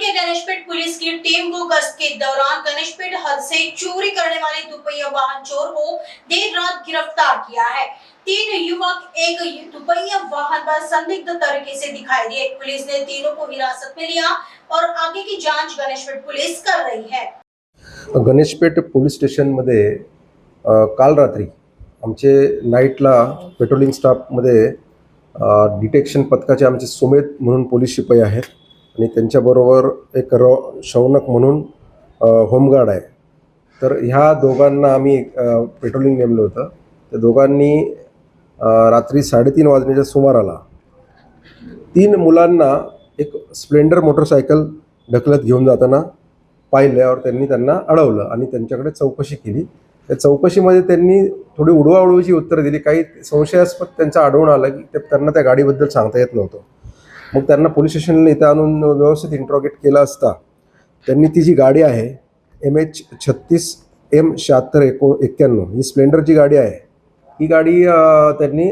के Ganeshpeth police की team को गश्त के दौरान गणेशपेट हद से चोरी करने वाले दुपहिया वाहन चोर को देर रात गिरफ्तार किया है। 3 युवक एक दुपहिया वाहन पर संदिग्ध तरीके से दिखाई दिए। पुलिस ने तीनों को हिरासत में लिया और आगे की जांच गणेशपेट पुलिस कर रही है। गणेशपेट पोलीस स्टेशनमध्ये काल रात्री आमचे नाईटला पेट्रोलिंग स्टाफमध्ये डिटेक्शन पथकाचे आमचे सुमेध म्हणून पोलीस शिपाई आहेत आणि त्यांच्याबरोबर एक शौनक म्हणून होमगार्ड आहे। तर ह्या दोघांना आम्ही पेट्रोलिंग नेमलं होतं। त्या दोघांनी रात्री 3:30 वाजण्याच्या सुमाराला 3 मुलांना एक स्प्लेंडर मोटरसायकल ढकलत घेऊन जाताना पाहिल्यावर त्यांनी त्यांना अडवलं आणि त्यांच्याकडे चौकशी केली। त्या चौकशीमध्ये त्यांनी थोडी उडवाउडवीची उत्तरं दिली। काही संशयास्पद त्यांचा आढळून आला की त्यांना त्या गाडीबद्दल सांगता येत नव्हतं। मग त्यांना पोलीस स्टेशनला इथं आणून व्यवस्थित इंट्रोगेट केलं असता त्यांनी ती जी गाडी आहे MH36M7691 ही स्प्लेंडरची गाडी आहे। ही गाडी त्यांनी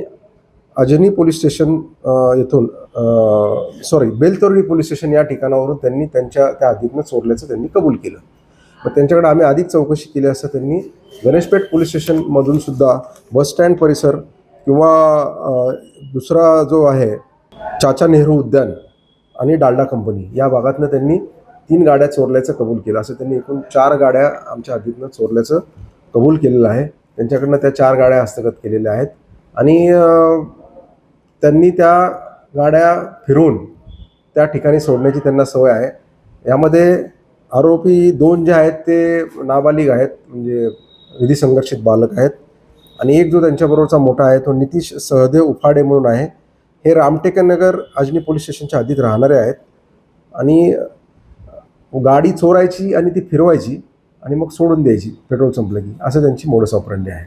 अजनी पोलीस स्टेशन येथून बेलतोरडी पोलीस स्टेशन या ठिकाणावरून त्यांनी त्यांच्या त्या हद्दीतनं चोरल्याचं त्यांनी कबूल केलं। मग त्यांच्याकडे आम्ही अधिक चौकशी केली असता त्यांनी गणेशपेट पोलीस स्टेशनमधून सुद्धा बस स्टँड परिसर किंवा दुसरा जो आहे चाचा नेहरू उद्यान आणि डालडा कंपनी या भागातनं त्यांनी 3 गाड्या चोरल्याचं कबूल केलं। असं त्यांनी एकूण 4 गाड्या आमच्या हद्दीतनं चोरल्याचं कबूल केलेलं आहे। त्यांच्याकडनं त्या 4 गाड्या हस्तगत केलेल्या आहेत आणि त्यांनी त्या गाड्या फिरवून त्या ठिकाणी सोडण्याची त्यांना सवय आहे। यामध्ये आरोपी 2 जे आहेत ते नाबालिग आहेत, म्हणजे विधी संघर्षित बालक आहेत आणि एक जो त्यांच्याबरोबरचा मोठा आहे तो नितीश सहदेव उफाडे म्हणून आहे। हे रामटेकनगर अजनी पोलीस स्टेशनच्या हद्दीत राहणारे आहेत आणि गाडी चोरायची आणि ती फिरवायची आणि मग सोडून द्यायची पेट्रोल संपलं की, असं त्यांची मोडस ऑपरेंडी आहे।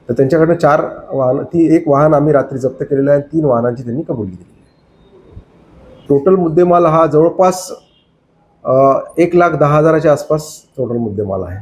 तर त्यांच्याकडनं 4 वाहन एक वाहन आम्ही रात्री जप्त केलेलं आहे आणि 3 वाहनांची त्यांनी कबुली दिली आहे। टोटल मुद्देमाल हा जवळपास 1,10,000च्या आसपास टोटल मुद्देमाल आहे।